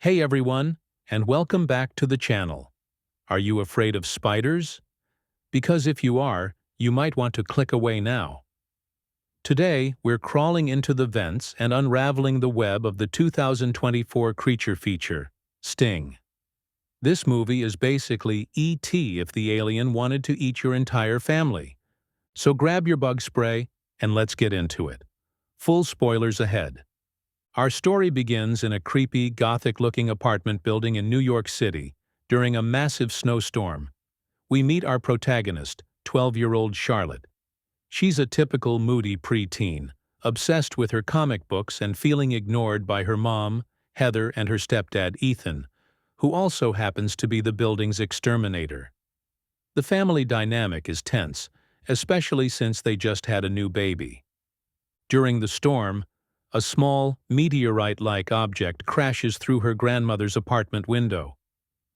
Hey everyone, and welcome back to the channel. Are you afraid of spiders? Because if you are, you might want to click away now. Today, we're crawling into the vents and unraveling the web of the 2024 creature feature, Sting. This movie is basically E.T. if the alien wanted to eat your entire family. So grab your bug spray and let's get into it. Full spoilers ahead. Our story begins in a creepy, gothic-looking apartment building in New York City during a massive snowstorm. We meet our protagonist, 12-year-old Charlotte. She's a typical moody preteen, obsessed with her comic books and feeling ignored by her mom, Heather, and her stepdad, Ethan, who also happens to be the building's exterminator. The family dynamic is tense, especially since they just had a new baby. During the storm, a small, meteorite-like object crashes through her grandmother's apartment window.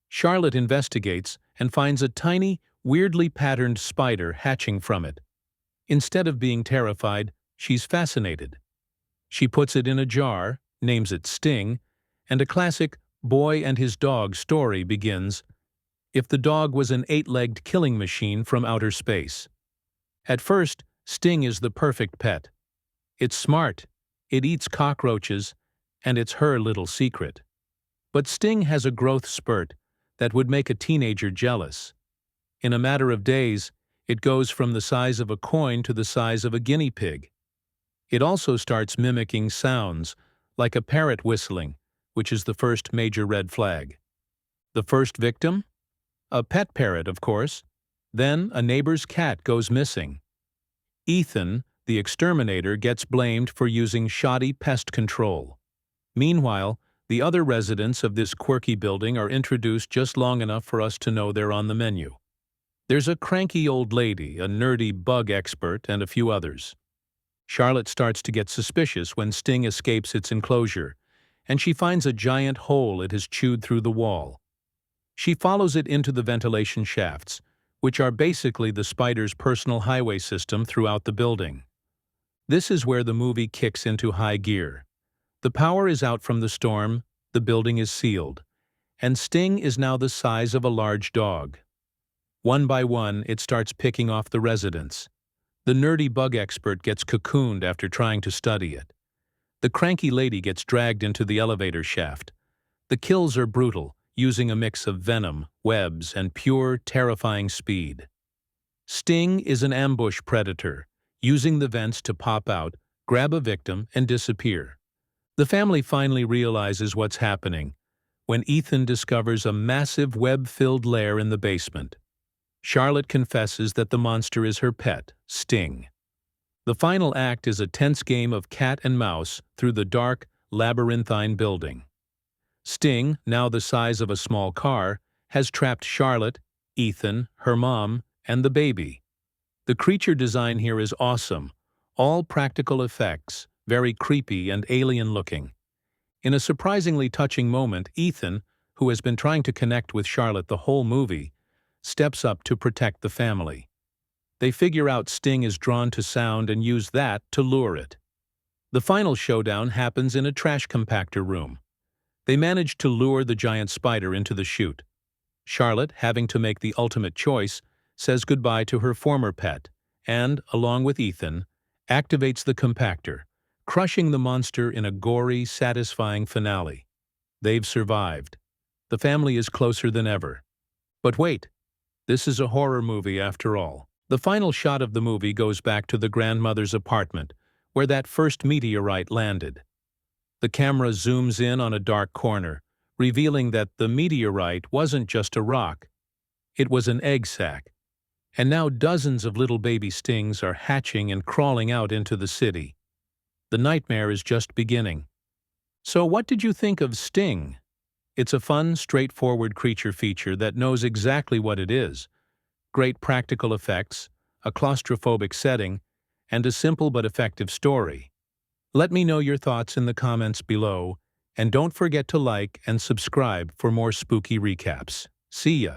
Charlotte investigates and finds a tiny, weirdly patterned spider hatching from it. Instead of being terrified, she's fascinated. She puts it in a jar, names it Sting, and a classic boy and his dog story begins, if the dog was an 8-legged killing machine from outer space. At first, Sting is the perfect pet. It's smart, it eats cockroaches, and it's her little secret. But Sting has a growth spurt that would make a teenager jealous. In a matter of days, it goes from the size of a coin to the size of a guinea pig. It also starts mimicking sounds, like a parrot whistling, which is the first major red flag. The first victim? A pet parrot, of course. Then a neighbor's cat goes missing. Ethan, the exterminator, gets blamed for using shoddy pest control. Meanwhile, the other residents of this quirky building are introduced just long enough for us to know they're on the menu. There's a cranky old lady, a nerdy bug expert, and a few others. Charlotte starts to get suspicious when Sting escapes its enclosure, and she finds a giant hole it has chewed through the wall. She follows it into the ventilation shafts, which are basically the spider's personal highway system throughout the building. This is where the movie kicks into high gear. The power is out from the storm, the building is sealed, and Sting is now the size of a large dog. One by one, it starts picking off the residents. The nerdy bug expert gets cocooned after trying to study it. The cranky lady gets dragged into the elevator shaft. The kills are brutal, using a mix of venom, webs, and pure, terrifying speed. Sting is an ambush predator, using the vents to pop out, grab a victim, and disappear. The family finally realizes what's happening when Ethan discovers a massive web-filled lair in the basement. Charlotte confesses that the monster is her pet, Sting. The final act is a tense game of cat and mouse through the dark, labyrinthine building. Sting, now the size of a small car, has trapped Charlotte, Ethan, her mom, and the baby. The creature design here is awesome, all practical effects, very creepy and alien-looking. In a surprisingly touching moment, Ethan, who has been trying to connect with Charlotte the whole movie, steps up to protect the family. They figure out Sting is drawn to sound and use that to lure it. The final showdown happens in a trash compactor room. They manage to lure the giant spider into the chute. Charlotte, having to make the ultimate choice, says goodbye to her former pet, and, along with Ethan, activates the compactor, crushing the monster in a gory, satisfying finale. They've survived. The family is closer than ever. But wait, this is a horror movie after all. The final shot of the movie goes back to the grandmother's apartment, where that first meteorite landed. The camera zooms in on a dark corner, revealing that the meteorite wasn't just a rock. It was an egg sac. And now dozens of little baby Stings are hatching and crawling out into the city. The nightmare is just beginning. So what did you think of Sting? It's a fun, straightforward creature feature that knows exactly what it is. Great practical effects, a claustrophobic setting, and a simple but effective story. Let me know your thoughts in the comments below, and don't forget to like and subscribe for more spooky recaps. See ya!